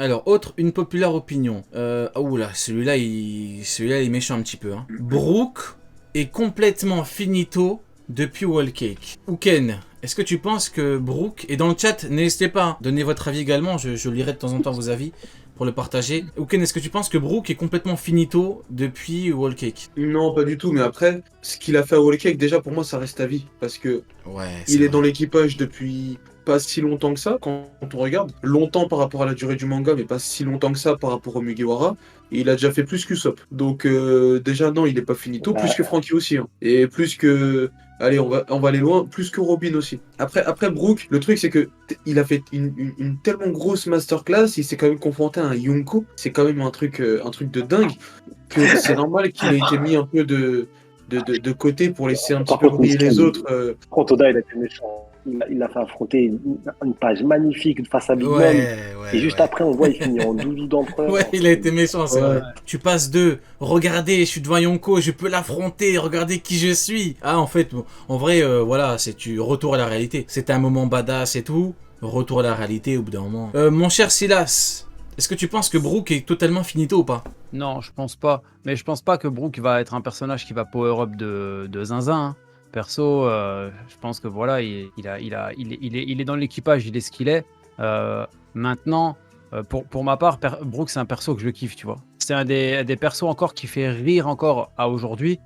Alors, autre, une populaire opinion. Oula, celui-là, il est méchant un petit peu. Hein. Brook est complètement finito depuis Wall Cake. Ouken, est-ce que tu penses que Brook... Et dans le chat, n'hésitez pas à donner votre avis également, je lirai de temps en temps vos avis pour le partager. Ouken, est-ce que tu penses que Brook est complètement finito depuis Wall Cake? Non, pas du tout, mais après, ce qu'il a fait à Wall Cake, déjà pour moi, ça reste à vie. Parce que Ouais, c'est il est vrai. dans l'équipage depuis pas si longtemps que ça, quand on regarde. Longtemps par rapport à la durée du manga, mais pas si longtemps que ça par rapport au Mugiwara. Et il a déjà fait plus qu'Usopp. Donc déjà, non, il est pas finito. Plus que Frankie aussi. Hein. Et plus que... Allez, on va aller loin. Plus que Robin aussi. Après Brook, le truc, c'est que il a fait une tellement grosse masterclass. Il s'est quand même confronté à un Yonko. C'est quand même un truc de dingue. Que c'est normal qu'il ait été mis un peu de côté pour laisser un petit Par peu contre, briller Miskin, les autres. par contre, Oda, il a été méchant. Il l'a fait affronter une page magnifique face à Big Mom. Ouais, Et ouais, juste ouais. après, on voit il finit en doudou d'empereur. Ouais, il a été méchant, c'est Ouais. vrai. Tu passes de regardez, je suis devant Yonko, je peux l'affronter, regardez qui je suis. Ah, en fait, en vrai, voilà, c'est tu retour à la réalité. C'était un moment badass et tout. Retour à la réalité au bout d'un moment. Mon cher Silas, est-ce que tu penses que Brook est totalement finito ou pas? Non, je pense pas. Mais je pense pas que Brook va être un personnage qui va power up de zinzin. Hein. Perso, je pense que voilà, il est dans l'équipage, il est ce qu'il est. Maintenant, pour ma part, Brook, c'est un perso que je kiffe, tu vois. C'est un des persos encore qui fait rire encore à aujourd'hui,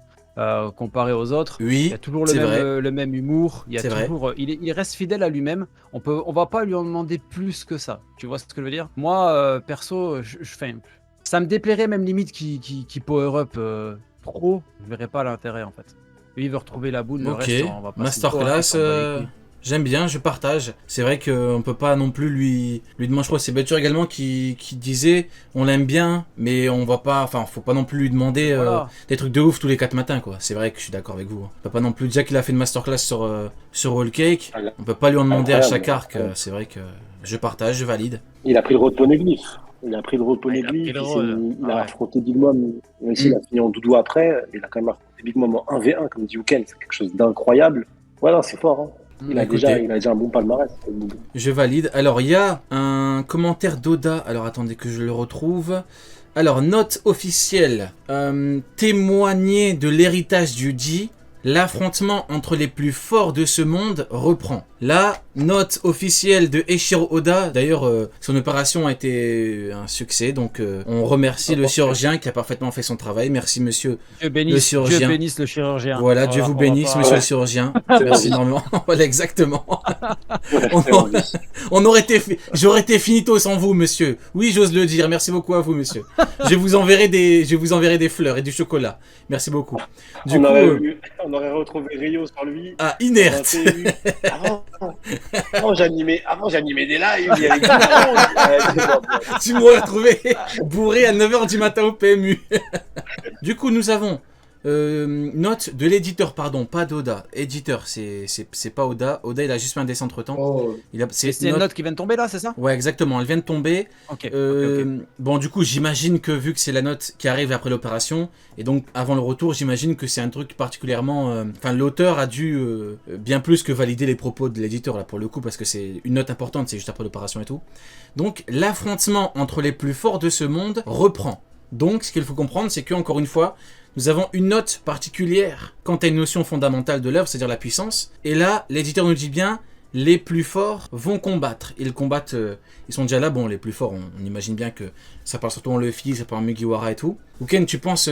comparé aux autres. Il Oui, y a toujours c'est vrai. le même humour. Il y a C'est vrai. toujours, il reste fidèle à lui-même. On va pas lui en demander plus que ça. Tu vois ce que je veux dire? Moi, perso, ça me déplairait même limite qui power up trop. Je verrais pas l'intérêt en fait. Lui, il veut retrouver la boule, le Ok, reste, on va pas se mytho, hein, masterclass, il s'en bat les couilles. j'aime bien, je partage. C'est vrai qu'on peut pas non plus lui demander, je crois que c'est Betcher également qui disait, on l'aime bien, mais on va pas, enfin, faut pas non plus lui demander Voilà. des trucs de ouf tous les 4 matins, quoi. C'est vrai que je suis d'accord avec vous. On peut pas non plus, déjà qu'il a fait une masterclass sur Whole Cake, on peut pas lui en demander à chaque arc, c'est vrai que je partage, je valide. Il a pris le rôle de Poneglyph. Il a pris le rôle de Il a pris Poneglyph. le rôle. Il a Ouais. affronté Big Mom. Même s'il a fini en doudou après, il a quand même affronté Big Mom en 1v1, comme dit Uken. C'est quelque chose d'incroyable. Voilà, c'est fort. Hein. Il a Écoutez, déjà un bon palmarès. je valide. Alors, il y a un commentaire d'Oda. Alors, attendez que je le retrouve. Alors, note officielle. Témoigner de l'héritage du Ji. L'affrontement entre les plus forts de ce monde reprend. La note officielle de Eiichiro Oda. D'ailleurs, son opération a été un succès. Donc, on remercie le chirurgien qui a parfaitement fait son travail. Merci, monsieur Dieu le bénisse, chirurgien. Dieu bénisse le chirurgien. Voilà, Dieu vous on va bénisse, pas- monsieur le chirurgien. Merci énormément. Voilà, exactement. Ouais, J'aurais été finito sans vous, monsieur. Oui, j'ose le dire. Merci beaucoup à vous, monsieur. Je vous enverrai des fleurs et du chocolat. Merci beaucoup. Du coup, on aurait retrouvé Rio sur lui. ah, inerte. Avant, j'animais des lives. Il y avait du Tu m'aurais retrouvé bourré à 9h du matin au PMU. Du coup, nous avons note de l'éditeur, pardon, pas d'Oda. Éditeur, c'est pas Oda. Oda, il a juste fait un dessin entre temps. Oh, C'est une note qui vient de tomber là, c'est ça? Ouais, exactement, elle vient de tomber. Ok. Bon, du coup, j'imagine que vu que c'est la note qui arrive après l'opération, et donc avant le retour, j'imagine que c'est un truc particulièrement... Enfin, l'auteur a dû bien plus que valider les propos de l'éditeur, là, pour le coup, parce que c'est une note importante, c'est juste après l'opération et tout. Donc, l'affrontement entre les plus forts de ce monde reprend. Donc, ce qu'il faut comprendre, c'est que encore une fois, nous avons une note particulière quant à une notion fondamentale de l'œuvre, c'est-à-dire la puissance. Et là, l'éditeur nous dit bien... Les plus forts vont combattre. Ils combattent, ils sont déjà là. Bon, les plus forts, on imagine bien que ça parle surtout en Luffy, ça parle en Mugiwara et tout. Ouken, tu penses,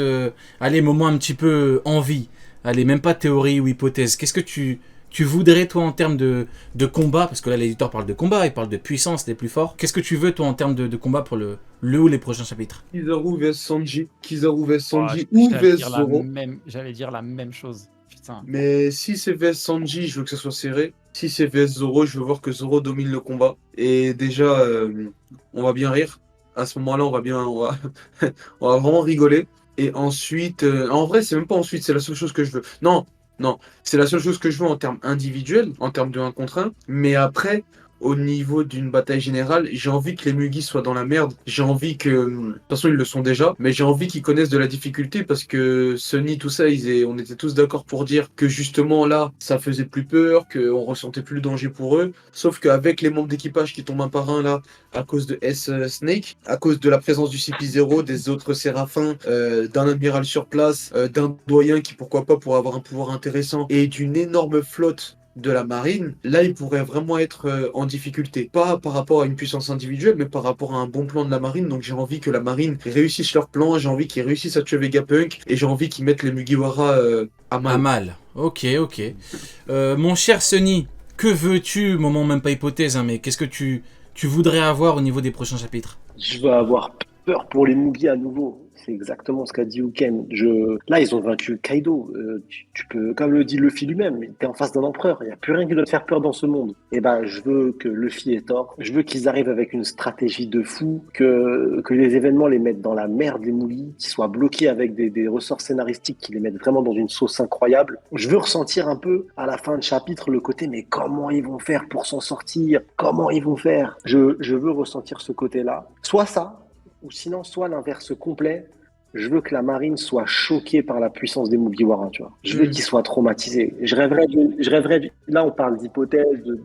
allez, moment un petit peu envie. Allez, même pas théorie ou hypothèse. Qu'est-ce que tu voudrais, toi, en termes de combat? Parce que là, l'éditeur parle de combat, il parle de puissance des plus forts. Qu'est-ce que tu veux, toi, en termes de combat pour le ou les prochains chapitres? Kizaru vs Sanji. Kizaru vs Sanji Ouais, ou vs Zoro. J'allais dire la même chose. Putain. Mais si c'est vs Sanji, je veux que ça soit serré. Si c'est vs Zoro, je veux voir que Zoro domine le combat. Et déjà, on va bien rire. À ce moment-là, on va vraiment rigoler. Et ensuite, en vrai, c'est même pas ensuite, c'est la seule chose que je veux. Non, c'est la seule chose que je veux en termes individuels, en termes de 1 contre 1. Mais après, au niveau d'une bataille générale, j'ai envie que les Mugi soient dans la merde. J'ai envie que, de toute façon ils le sont déjà, mais j'ai envie qu'ils connaissent de la difficulté parce que Sunny, tout ça, on était tous d'accord pour dire que justement là, ça faisait plus peur, qu'on ressentait plus le danger pour eux. Sauf qu'avec les membres d'équipage qui tombent un par un là, à cause de Snake, à cause de la présence du CP0, des autres séraphins, d'un amiral sur place, d'un doyen qui pourquoi pas pourrait avoir un pouvoir intéressant et d'une énorme flotte de la marine, là ils pourraient vraiment être en difficulté. Pas par rapport à une puissance individuelle, mais par rapport à un bon plan de la marine. Donc j'ai envie que la marine réussisse leur plan, j'ai envie qu'ils réussissent à tuer Vegapunk, et j'ai envie qu'ils mettent les Mugiwara à mal. À mal. Ok. Mon cher Sunny, que veux-tu, moment même pas hypothèse, hein, mais qu'est-ce que tu voudrais avoir au niveau des prochains chapitres? Je veux avoir peur pour les Mugi à nouveau. C'est exactement ce qu'a dit Uken. Là, ils ont vaincu Kaido. Tu peux, comme le dit Luffy lui-même, t'es en face d'un empereur. Il n'y a plus rien qui doit te faire peur dans ce monde. Et ben, je veux que Luffy ait tort. Je veux qu'ils arrivent avec une stratégie de fou, que les événements les mettent dans la merde, les Mugi, qu'ils soient bloqués avec des ressorts scénaristiques qui les mettent vraiment dans une sauce incroyable. Je veux ressentir un peu, à la fin de chapitre, le côté, mais comment ils vont faire pour s'en sortir? Comment ils vont faire? Je veux ressentir ce côté-là. Soit ça, ou sinon, soit l'inverse complet. Je veux que la marine soit choquée par la puissance des Mugiwara, tu vois. Je veux qu'ils soient traumatisés. Je rêverais, là, on parle d'hypothèse,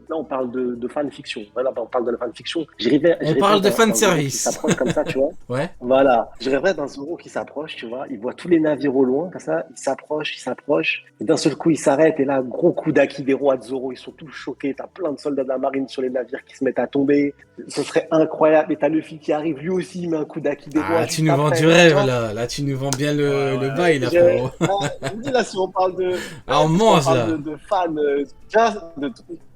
là, on parle de fanfiction. Voilà, on parle de la fanfiction. On parle de fanservice. Qui s'approche comme ça, tu vois. Ouais. Voilà. Je rêverais d'un Zoro qui s'approche, tu vois. Il voit tous les navires au loin, comme ça. Il s'approche. Et d'un seul coup, il s'arrête. Et là, gros coup d'Akidero à Zoro. Ils sont tous choqués. T'as plein de soldats de la marine sur les navires qui se mettent à tomber. Ce serait incroyable. Et t'as Luffy qui arrive, lui aussi, il met un coup d'Akidero. Ah, tu nous vends du rêve, là. Là, tu nous vends bien le bail, là, frérot. On dit là, si on parle de. Ah, on mange, là. De fans.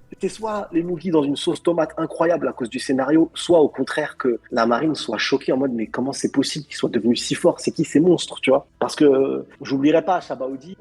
C'était soit les Mugi dans une sauce tomate incroyable à cause du scénario, soit au contraire que la marine soit choquée en mode mais comment c'est possible qu'ils soient devenus si forts? C'est qui ces monstres, tu vois? Parce que j'oublierai pas Shabaudi,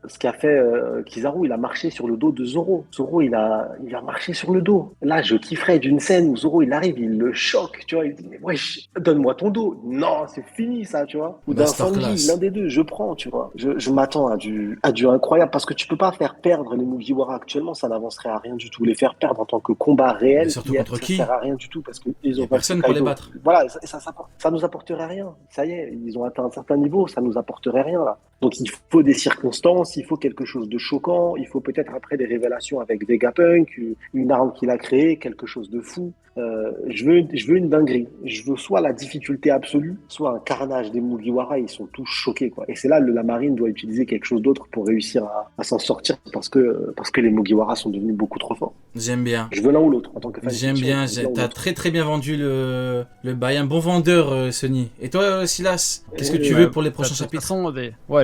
ce qu'a fait Kizaru, il a marché sur le dos de Zoro. Zoro, il a marché sur le dos. Là, je kifferais d'une scène où Zoro, il arrive, il le choque, tu vois. Il dit, mais wesh, donne-moi ton dos. Non, c'est fini, ça, tu vois. Ou d'un Sanji, l'un des deux, je prends, tu vois. Je m'attends à du incroyable parce que tu peux pas faire perdre les Mugiwara actuellement, ça n'avancerait à rien du tout. Les faire perdre en tant que combat réel, mais surtout contre qui? Ça sert à rien du tout parce que ils ont personne pour les battre. Voilà, ça nous apporterait rien. Ça y est, ils ont atteint un certain niveau, ça nous apporterait rien, là. Donc il faut des circonstances, il faut quelque chose de choquant, il faut peut-être après des révélations avec Vegapunk, une arme qu'il a créée, quelque chose de fou. Je veux une dinguerie. Je veux soit la difficulté absolue, soit un carnage des Mugiwara, ils sont tous choqués, quoi. Et c'est là la marine doit utiliser quelque chose d'autre pour réussir à s'en sortir parce que les Mugiwara sont devenus beaucoup trop forts. J'aime bien. Je veux l'un ou l'autre en tant que fan. J'aime bien, t'as très très bien vendu le bail. Un bon vendeur, Sunny. Et toi, Silas, qu'est-ce que tu veux pour les prochains chapitres?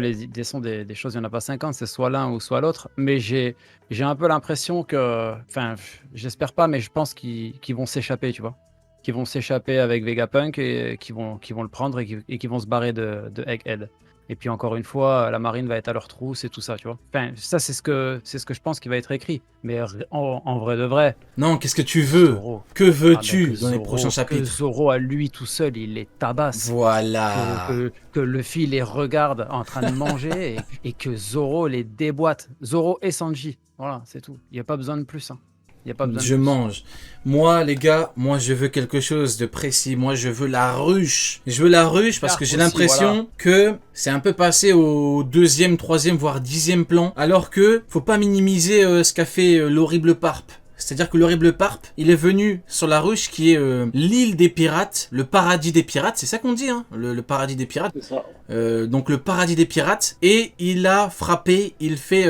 Des choses, il n'y en a pas 50, c'est soit l'un ou soit l'autre. Mais j'ai un peu l'impression que, enfin, j'espère pas, mais je pense qu'ils vont s'échapper, tu vois. Qu'ils vont s'échapper avec Vegapunk et qu'ils vont le prendre et qu'ils vont se barrer de Egghead. Et puis encore une fois, la marine va être à leur trousse et tout ça, tu vois. Enfin, ça, c'est ce que je pense qui va être écrit. Mais en vrai de vrai... Non, qu'est-ce que tu veux? Zoro. Que veux-tu dans les prochains chapitres? Que Zoro, à lui tout seul, il les tabasse. Voilà. Que Luffy les regarde en train de manger et que Zoro les déboîte. Zoro et Sanji. Voilà, c'est tout. Il n'y a pas besoin de plus, hein. Je mange. Moi, les gars, je veux quelque chose de précis. Moi, je veux la ruche. Je veux la ruche parce que j'ai l'impression que c'est un peu passé au 2e, 3e, voire 10e plan. Alors que faut pas minimiser ce qu'a fait l'horrible Parp. C'est-à-dire que l'horrible Parp, il est venu sur la ruche qui est l'île des pirates, le paradis des pirates, c'est ça qu'on dit, hein, le paradis des pirates. C'est ça. Donc le paradis des pirates, et il a frappé, il fait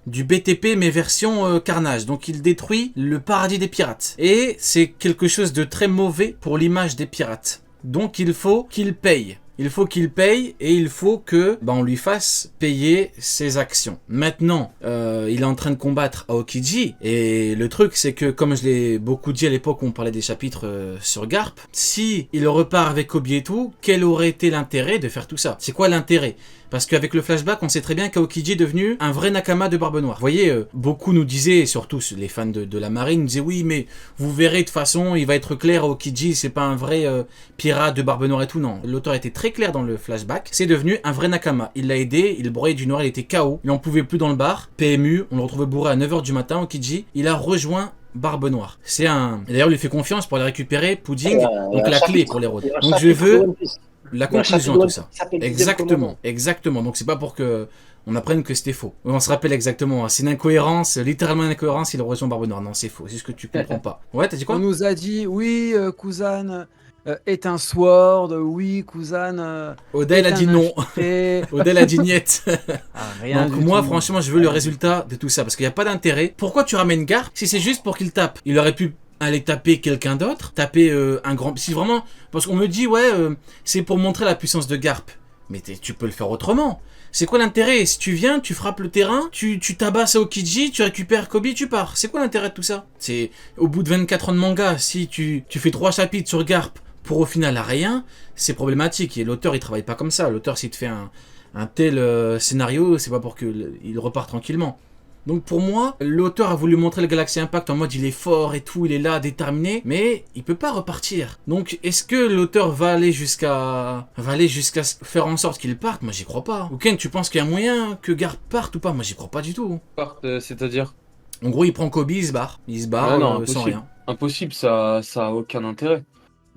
du BTP mais version carnage, donc il détruit le paradis des pirates. Et c'est quelque chose de très mauvais pour l'image des pirates. Donc il faut qu'il paye. Il faut qu'il paye et il faut que on lui fasse payer ses actions. Maintenant, il est en train de combattre Aokiji et le truc c'est que comme je l'ai beaucoup dit à l'époque où on parlait des chapitres sur Garp, si il repart avec Obi et tout, quel aurait été l'intérêt de faire tout ça? C'est quoi l'intérêt? Parce qu'avec le flashback, on sait très bien qu'Aokiji est devenu un vrai Nakama de Barbe Noire. Vous voyez, beaucoup nous disaient, et surtout les fans de la marine, nous disaient oui, mais vous verrez de toute façon, il va être clair, Aokiji, c'est pas un vrai pirate de Barbe Noire et tout. Non, l'auteur était très clair dans le flashback. C'est devenu un vrai Nakama. Il l'a aidé, il broyait du noir, il était KO. Il en pouvait plus dans le bar. PMU, on le retrouvait bourré à 9h du matin, Aokiji. Il a rejoint Barbe Noire. C'est un... D'ailleurs, il lui fait confiance pour les récupérer, Pudding, donc la chapitre. clé pour les rôles. Il y a un Donc je chapitre de veux One Piece. la Il y a un conclusion chapitre à de tout One ça. Piece qui s'appelle Dixième Commandement. Exactement. Donc c'est pas pour que on apprenne que c'était faux. On se rappelle exactement. C'est une incohérence, littéralement une incohérence. Il rejoint Barbe Noire. Non, c'est faux. C'est ce que tu comprends pas. Ouais, t'as dit quoi? On nous a dit, oui, Kuzan est un sword, oui, Kuzan Odell a dit non. Et... Odell a dit niet. rien Donc du moi, tout. franchement, je veux le résultat de tout ça parce qu'il n'y a pas d'intérêt. Pourquoi tu ramènes Garp si c'est juste pour qu'il tape? Il aurait pu aller taper quelqu'un d'autre, taper un grand... Si vraiment... Parce qu'on me dit, ouais, c'est pour montrer la puissance de Garp. Mais tu peux le faire autrement. C'est quoi l'intérêt? Si tu viens, tu frappes le terrain, tu tabasses Aokiji, tu récupères Kobe, tu pars. C'est quoi l'intérêt de tout ça? C'est au bout de 24 ans de manga, si tu fais 3 chapitres sur Garp pour au final rien, c'est problématique. Et l'auteur, il travaille pas comme ça. L'auteur, s'il te fait un tel scénario, c'est pas pour qu'il repart tranquillement. Donc pour moi, l'auteur a voulu montrer le Galaxy Impact en mode il est fort et tout, il est là, déterminé, mais il peut pas repartir. Donc est-ce que l'auteur va aller jusqu'à faire en sorte qu'il parte? Moi j'y crois pas. Ou Ken, tu penses qu'il y a moyen que Garp parte ou pas? Moi j'y crois pas du tout. C'est-à-dire? En gros, il prend Kobe, il se barre. Il se barre Ah non, sans impossible. rien. Impossible, ça a aucun intérêt.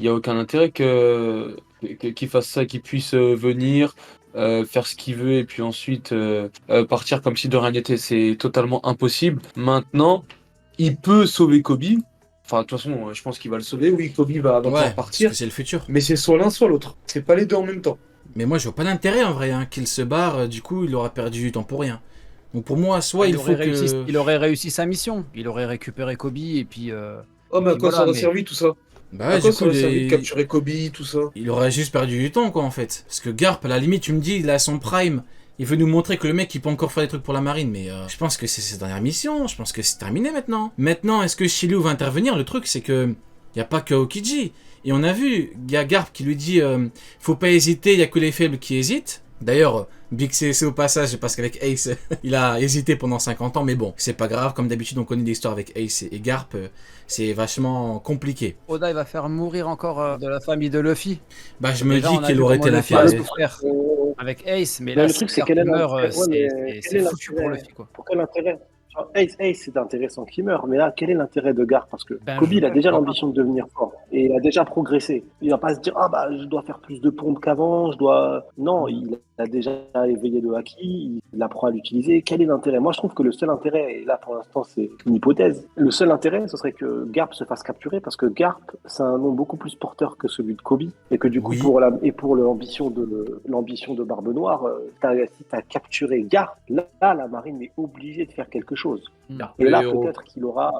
Il y a aucun intérêt qu'il fasse ça, qu'il puisse venir, faire ce qu'il veut et puis ensuite partir comme si de rien n'était. C'est totalement impossible. Maintenant, il peut sauver Kobe. Enfin, de toute façon, je pense qu'il va le sauver. Oui, Kobe va pouvoir Parce partir. que c'est le futur. Mais c'est soit l'un, soit l'autre. C'est pas les deux en même temps. Mais moi je vois pas l'intérêt en vrai, qu'il se barre, du coup il aura perdu du temps pour rien. Donc pour moi, soit il faut que... Il aurait réussi sa mission. Il aurait récupéré Kobe et puis... Oh, mais à puis quoi voilà, ça aurait mais- servi tout ça? Bah À ouais, quoi du ça coup, aurait servi de capturer Kobe, tout ça? il aurait juste perdu du temps, quoi, en fait. Parce que Garp, à la limite, tu me dis, il a son prime. Il veut nous montrer que le mec, il peut encore faire des trucs pour la marine. Mais je pense que c'est sa dernière mission. Je pense que c'est terminé maintenant. Maintenant, est-ce que Shiryu va intervenir? Le truc, c'est que il n'y a pas que Aokiji. Et on a vu, il y a Garp qui lui dit faut pas hésiter, il n'y a que les faibles qui hésitent. D'ailleurs, Big CC au passage, parce qu'avec Ace, il a hésité pendant 50 ans, mais bon, c'est pas grave, comme d'habitude, on connaît l'histoire avec Ace et Garp, c'est vachement compliqué. Oda, il va faire mourir encore de la famille de Luffy. Bah, je me Déjà, dis on a qu'il vu aurait comment été Luffy a l'intérêt. souffert avec Ace, mais Mais là, le si truc, c'est Garp quel est meurt, l'intérêt? Ouais, mais quel c'est est foutu pour l'intérêt? Luffy, quoi. Pour quel intérêt? Genre, Ace, c'est intéressant qu'il meure, mais là, quel est l'intérêt de Garp? Parce que Ben, Kobe, il a déjà vois pas. l'ambition de devenir fort et il a déjà progressé. Il va pas se dire, ah bah, je dois faire plus de pompes qu'avant, je dois. Non, il a déjà éveillé le haki, il apprend à l'utiliser. Quel est l'intérêt? Moi, je trouve que le seul intérêt, et là pour l'instant, c'est une hypothèse, le seul intérêt, ce serait que Garp se fasse capturer parce que Garp, c'est un nom beaucoup plus porteur que celui de Kobe et que du coup, Oui. pour l'ambition de Barbe Noire, si tu as capturé Garp, là, la marine est obligée de faire quelque chose. Et là, Le héros. peut-être qu'il aura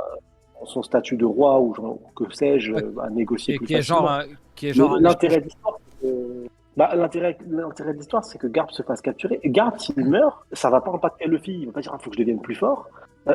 son statut de roi ou que sais-je, à négocier Et plus qui est facilement. genre, qui est genre un L'intérêt d'histoire, c'est que... l'intérêt d'histoire, c'est que Garp se fasse capturer. Et Garp, s'il meurt, ça va pas impacter Luffy. Il va pas dire, faut que je devienne plus fort.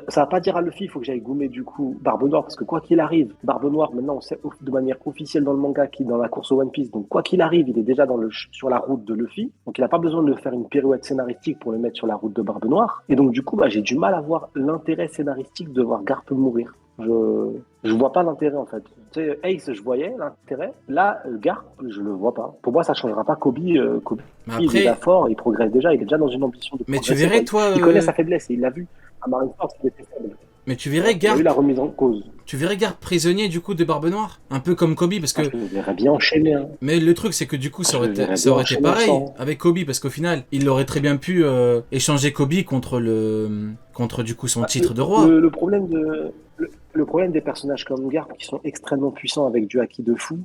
Ça va pas dire à Luffy, il faut que j'aille goumer du coup Barbe Noire, parce que quoi qu'il arrive, Barbe Noire, maintenant, on sait de manière officielle dans le manga qu'il est dans la course au One Piece. Donc quoi qu'il arrive, il est déjà sur la route de Luffy. Donc il n'a pas besoin de faire une pirouette scénaristique pour le mettre sur la route de Barbe Noire. Et donc du coup, j'ai du mal à voir l'intérêt scénaristique de voir Garp mourir. Je vois pas l'intérêt en fait. Tu sais, Ace, je voyais l'intérêt. Là, Garp, je le vois pas. Pour moi, ça changera pas Kobe. Kobe, Mais il est après, déjà fort, il progresse déjà, il est déjà dans une ambition de mais tu progresser. verrais, toi, Il connaît sa faiblesse et il l'a vu. À Marineford, il était faible. mais tu verrais Il y a Garp, eu la remise en cause. tu verrais Garp prisonnier du coup de Barbe Noire, un peu comme Kobe, parce que Je le verrais bien enchaîné. Hein. mais le truc, c'est que du coup, ça Je aurait le été, verrais ça aurait bien été pareil enchaîné avec Kobe, parce qu'au final, il aurait très bien pu échanger Kobe contre du coup son titre de roi. Le problème des personnages comme Garp qui sont extrêmement puissants avec du haki de fou,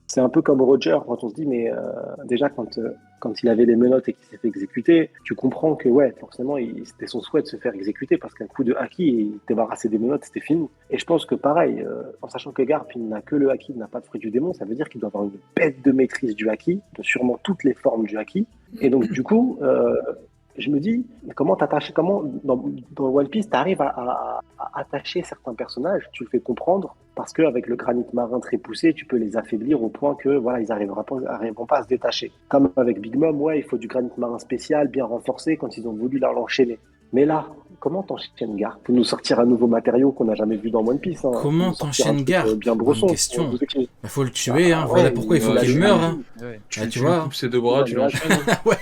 c'est un peu comme Roger quand on se dit, mais déjà quand il avait les menottes et qu'il s'est fait exécuter, tu comprends que ouais, forcément, c'était son souhait de se faire exécuter parce qu'un coup de haki, il débarrassait des menottes, c'était fini. Et je pense que pareil, en sachant que Garp, il n'a que le haki, il n'a pas de fruit du démon, ça veut dire qu'il doit avoir une bête de maîtrise du haki, de sûrement toutes les formes du haki. Et donc du coup, je me dis, comment dans One Piece, tu arrives à attacher certains personnages, tu le fais comprendre, parce qu'avec le granit marin très poussé, tu peux les affaiblir au point que voilà, ils n'arriveront pas à se détacher. Comme avec Big Mom, ouais, il faut du granit marin spécial, bien renforcé, quand ils ont voulu l'enchaîner. Mais là, comment t'enchaînes Garp pour nous sortir un nouveau matériau qu'on n'a jamais vu dans One Piece? Hein. Comment Nous sortir un t'enchaînes truc, Garp? bien Bonne brosson. question. Pour nous écrire. Il faut le tuer, hein. Ah, Voilà ouais, pourquoi il faut voilà, qu'il je- meure. Hein. Ouais. Ah, tu lui vois. coupes ses deux bras, tu Ouais, l'enchaînes. Ouais,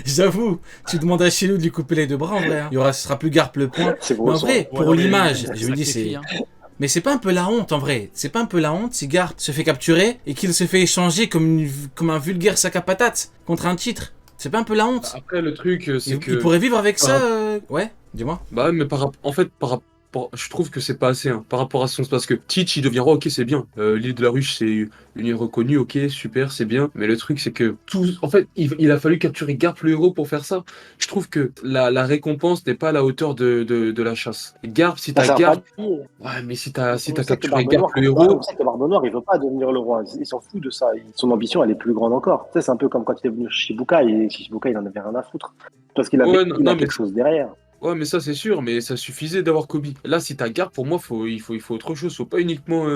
j'avoue. Tu demandes à Shiryu de lui couper les deux bras en vrai. Hein. Ce sera plus Garp le point. C'est Mais en brosson. vrai, Ouais, pour mais l'image, ça je me dis sacrifie, c'est. hein. Mais c'est pas un peu la honte en vrai. C'est pas un peu la honte si Garp se fait capturer et qu'il se fait échanger comme un vulgaire sac à patates contre un titre. C'est pas un peu la honte. Après, le truc, c'est que. Il pourrait vivre avec par ça rap- Ouais, dis-moi. Bah, ouais, mais en fait, par rapport. Je trouve que c'est pas assez hein, par rapport à son. Parce que Teach, il devient roi, ok, c'est bien. L'île de la Ruche, c'est une île reconnue, ok, super, c'est bien. Mais le truc, c'est que tout. En fait, il a fallu capturer Garp le héros pour faire ça. Je trouve que la récompense n'est pas à la hauteur de la chasse. Garp, si Ça t'as sert Garp. pas de dire. Ouais, mais si On t'as sait que capturé Barbe Garp Noire, le héros. on sait que Barbe Noire, il veut pas devenir le roi. Il s'en fout de ça. Son ambition, elle est plus grande encore. Tu sais, c'est un peu comme quand il est venu chez Shibuka, et Shibuka, il en avait rien à foutre. Parce qu'il avait, Ouais, il a mais quelque chose derrière. ouais, mais ça c'est sûr, mais ça suffisait d'avoir Kobe. Là, si t'as Garp, pour moi, il faut autre chose. Faut pas uniquement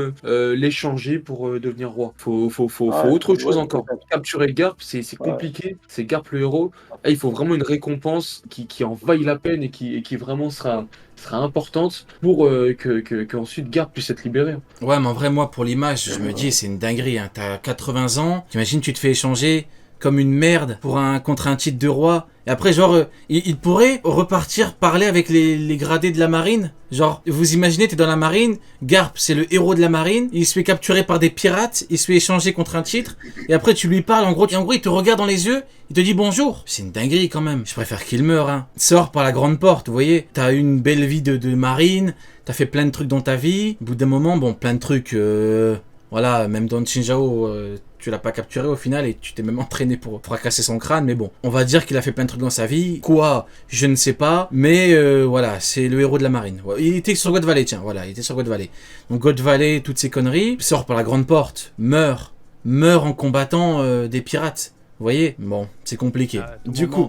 l'échanger pour devenir roi. Faut autre chose Ouais, encore. peut-être. Capturer Garp, c'est Ouais. compliqué. C'est Garp le héros. Là, il faut vraiment une récompense qui en vaille la peine et qui vraiment sera importante pour que ensuite Garp puisse être libéré. Ouais, mais en vrai, moi, pour l'image, je me dis, c'est une dinguerie. Hein. T'as 80 ans, t'imagines, tu te fais échanger comme une merde contre un titre de roi. Et après, genre, il pourrait repartir parler avec les gradés de la marine. Genre, vous imaginez, t'es dans la marine, Garp, c'est le héros de la marine, il se fait capturer par des pirates, il se fait échanger contre un titre, et après tu lui parles, en gros, il te regarde dans les yeux, il te dit bonjour. C'est une dinguerie quand même. Je préfère qu'il meure, hein. Sors par la grande porte, vous voyez. T'as eu une belle vie de marine, t'as fait plein de trucs dans ta vie. Au bout d'un moment, bon, plein de trucs, voilà, même dans Shinjao, tu l'as pas capturé au final et tu t'es même entraîné pour fracasser son crâne, mais bon, on va dire qu'il a fait plein de trucs dans sa vie. Quoi, je ne sais pas, mais voilà, c'est le héros de la marine. Il était sur God Valley, tiens, voilà, il était sur God Valley. Donc God Valley, toutes ces conneries, sort par la grande porte, meurt en combattant des pirates. Vous voyez? Bon, c'est compliqué.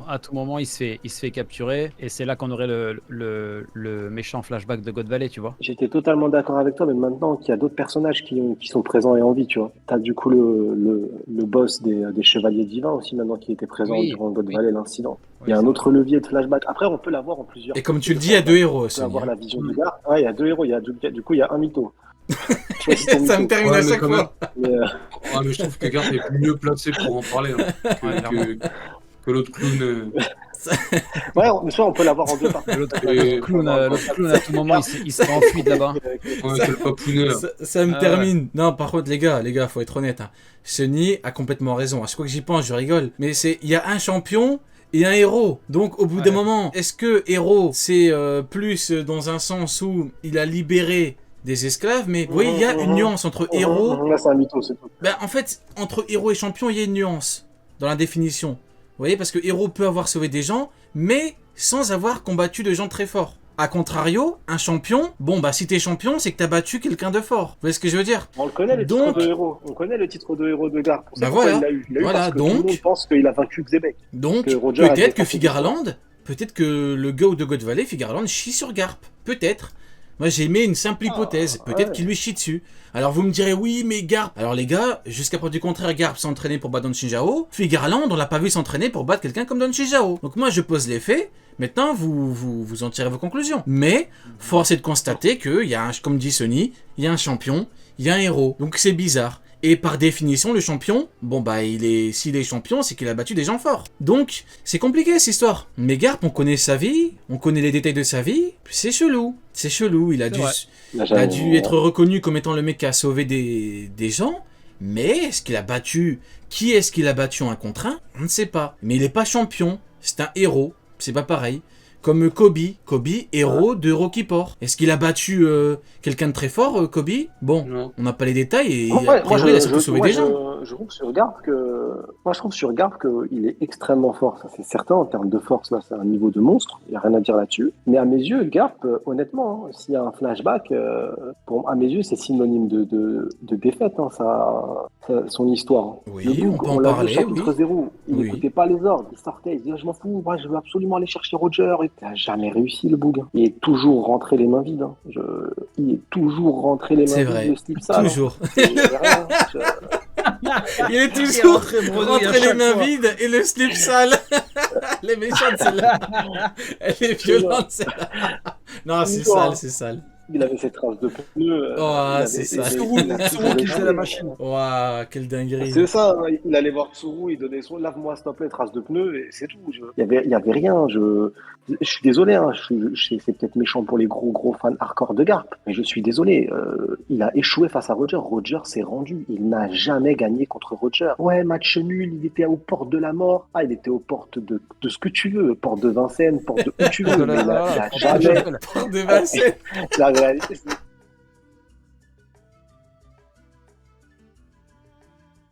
À tout moment, il se fait capturer, et c'est là qu'on aurait le méchant flashback de God Valley, tu vois. J'étais totalement d'accord avec toi, mais maintenant qu'il y a d'autres personnages qui sont présents et en vie, tu vois. T'as du coup le boss des Chevaliers Divins aussi maintenant qui était présent Oui, durant God oui. Valley, l'incident. Oui, Il y a un c'est autre levier de flashback. Après, on peut l'avoir en plusieurs. Et comme tu le de dis, il y a flashback. deux héros On aussi. peut avoir Hein. la vision de Garp. Ouais, il y a deux héros. Du coup, il y a un mytho. Choisis ton Ça me mytho. termine Ouais, à mais chaque quand fois. Mais, Ouais, mais je trouve que Garp est mieux placé pour en parler hein, que l'autre clown. ouais, mais soit on peut l'avoir en deux parties. L'autre Et- clown, à tout moment, il se enfuit de là-bas. Ouais, c'est le papounet là. Ça me Ah termine. Non, par contre, les gars, faut être honnête. Hein. Sunny a complètement raison. À chaque fois que j'y pense, je rigole. Mais il y a un champion et un héros. Donc, au bout d'un moment, est-ce que héros, c'est plus dans un sens où il a libéré des esclaves, mais oui, il y a une nuance entre héros. Là, c'est un mytho, c'est tout. Ben, en fait, entre héros et champion, il y a une nuance dans la définition. Vous voyez, parce que héros peut avoir sauvé des gens, mais sans avoir combattu de gens très forts. A contrario, un champion, bon bah si t'es champion, c'est que t'as battu quelqu'un de fort. Vous voyez ce que je veux dire? On le connaît, le Donc- titre de héros. On connaît le titre de héros de Garp. C'est Bah pourquoi voilà. il l'a eu. Il l'a eu Voilà, parce que tout donc- le monde pense qu'il a vaincu Xebec. Donc, Que Roger a été peut-être que frappé peut-être que le gars de God Valley, Figarland, chie sur Garp. Peut-être. Moi, j'ai mis une simple hypothèse. Peut-être ouais. qu'il lui chie dessus. Alors, vous me direz, oui, mais Garp. Alors, les gars, jusqu'à preuve du contraire, Garp s'entraînait pour battre Don Shinjao. Figarland, on l'a pas vu s'entraîner pour battre quelqu'un comme Don Shinjao. Donc, moi, je pose les faits. Maintenant, vous en tirez vos conclusions. Mais, force est de constater qu'il y a, comme dit Sony, il y a un champion, il y a un héros. Donc, c'est bizarre. Et par définition, le champion, bon bah s'il est champion, c'est qu'il a battu des gens forts. Donc, c'est compliqué cette histoire. Mais Garp, on connaît sa vie, on connaît les détails de sa vie, c'est chelou. C'est chelou, il a dû être reconnu comme étant le mec qui a sauvé des gens, mais est-ce qu'il a battu... Qui est-ce qu'il a battu en un contre un? On ne sait pas. Mais il n'est pas champion, c'est un héros, c'est pas pareil. Comme Kobe, héros de Rocky Port. Est-ce qu'il a battu quelqu'un de très fort, Kobe? Bon, Non. on n'a pas les détails et Ouais, a priori, il a surtout sauvé des gens. Je trouve sur Garp qu'il est extrêmement fort, ça c'est certain. En termes de force, là, c'est un niveau de monstre. Il n'y a rien à dire là-dessus. Mais à mes yeux, Garp, honnêtement, hein, s'il y a un flashback, à mes yeux, c'est synonyme de défaite, hein, son histoire. Oui, Le on Boog, peut en l'a vu au chapitre chapitre 0. Il Oui. n'écoutait pas les ordres. Il sortait, il disait, je m'en fous, moi, je veux absolument aller chercher Roger. Il n'a jamais réussi, le Boog. Il est toujours rentré les mains vides. Hein. Il est toujours rentré les mains C'est vides, vrai. le slip sale. Toujours. Hein. Il y avait rien. Il est toujours rentré rentré les mains vides et le slip sale. Elle est méchante celle-là. Elle est violente celle-là. Non, c'est sale, c'est sale. Il avait ses traces de pneus. Oh, il c'est avait- ça. il- Tsuru, il a Tsuru toujours qui échoué. faisait la machine. Waouh, quelle dinguerie. C'est ça, hein, il allait voir Tsuru, il donnait son lave-moi s'il te plaît, traces de pneus, et c'est tout. Il y avait rien. Je suis désolé, hein, c'est peut-être méchant pour les gros fans hardcore de Garp, mais je suis désolé. Il a échoué face à Roger. Roger s'est rendu. Il n'a jamais gagné contre Roger. Ouais, match nul, il était aux portes de la mort. Ah, il était aux portes de ce que tu veux, porte de Vincennes, porte de où tu veux, mais il a Voilà, jamais. Porte de Vincennes. La réalité,